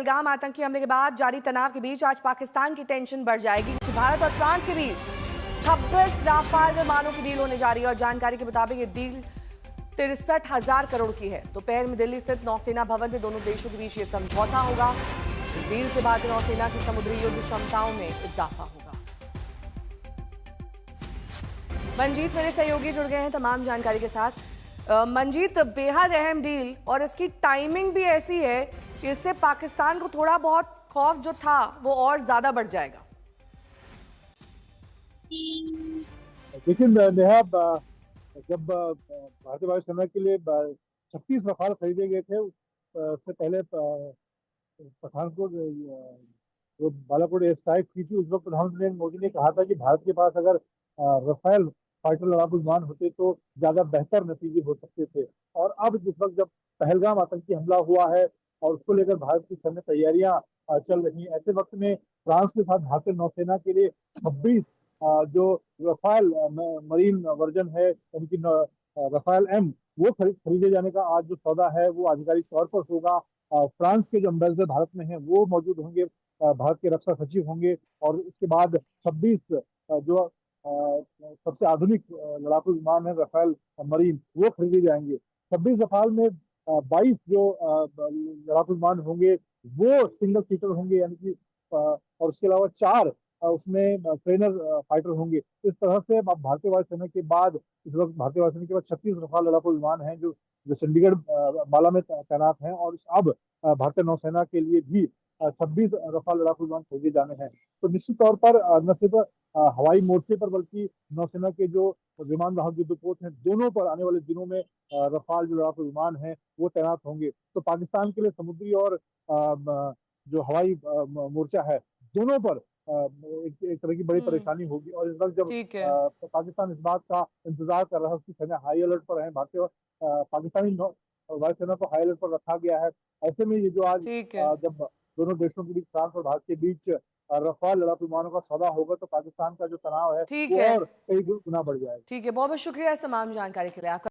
पहलगाम आतंकी हमले के बाद जारी तनाव के बीच आज पाकिस्तान की टेंशन बढ़ जाएगी। भारत और फ्रांस के बीच 26 राफाल विमानों की डील होने जा रही है और जानकारी के मुताबिक ये डील 63,000 करोड़ की है। दोपहर में दिल्ली स्थित नौसेना भवन में दोनों देशों के बीच ये समझौता होगा। इस डील से भारतीय नौसेना की समुद्री युद्ध क्षमताओं में इजाफा होगा। मंजीत मेरे सहयोगी जुड़ गए हैं तमाम जानकारी के साथ। मंजीत, बेहद अहम डील और इसकी टाइमिंग भी ऐसी है कि इससे पाकिस्तान को थोड़ा बहुत खौफ जो था वो और ज्यादा बढ़ जाएगा। लेकिन नेहा, जब भारतीय वायुसेना के लिए 36 रफाल खरीदे गए थे, उससे पहले पठानकोट जो बालाकोट एयर स्ट्राइक की थी, उस वक्त प्रधानमंत्री मोदी ने कहा था कि भारत के पास अगर रफाल फाइटर लड़ाकू विमान होते तो ज्यादा बेहतर नतीजे हो सकते थे। और अब जिस वक्त जब पहलगाम आतंकी हमला हुआ है और उसको लेकर भारत की सैन्य तैयारियां चल रही हैं, ऐसे वक्त में फ्रांस के साथ भारतीय नौसेना के लिए 26 जो रफाल मरीन वर्जन है, यानी कि रफाल एम, वो खरीदे जाने का आज जो सौदा है वो आधिकारिक तौर पर होगा। फ्रांस के जो अम्बेसडर भारत में हैं वो मौजूद होंगे, भारत के रक्षा सचिव होंगे, और उसके बाद 26 जो सबसे आधुनिक लड़ाकू विमान है रफाल मरीन, वो खरीदे जाएंगे। 26 रफाल में 22 जो लड़ाकू विमान होंगे वो सिंगल सीटर होंगे, यानी कि और उसके अलावा 4 उसमें ट्रेनर फाइटर होंगे। इस तरह से अब भारतीय वायुसेना के बाद, इस वक्त भारतीय वायुसेना के बाद 36 रफाल लड़ाकू विमान हैं जो जो चंडीगढ़ माला में तैनात हैं, और अब भारतीय नौसेना के लिए भी 26 रफाल लड़ाकू विमान खरीदे जाने हैं। तो निश्चित तौर पर न सिर्फ हवाई मोर्चे पर बल्कि नौसेना के जो विमान वाहक युद्धपोत हैं, दोनों पर आने वाले दिनों में रफाल जो लड़ाकू विमान हैं वो तैनात होंगे। तो पाकिस्तान के लिए समुद्री और जो हवाई मोर्चा है, दोनों पर एक तरह की बड़ी परेशानी होगी। और इस वक्त जब ठीक है। पाकिस्तान इस बात का इंतजार कर रहा है, उसकी सेना हाई अलर्ट पर है, भारतीय पाकिस्तानी वायुसेना को हाई अलर्ट पर रखा गया है। ऐसे में ये जो आज ठीक है। जब दोनों देशों के बीच, फ्रांस और भारत के बीच रफाल लड़ाकू विमानों का सौदा होगा, तो पाकिस्तान का जो तनाव है ठीक वो है। और कई गुना बढ़ जाएगा। ठीक है, बहुत बहुत शुक्रिया इस तमाम जानकारी के लिए आपका।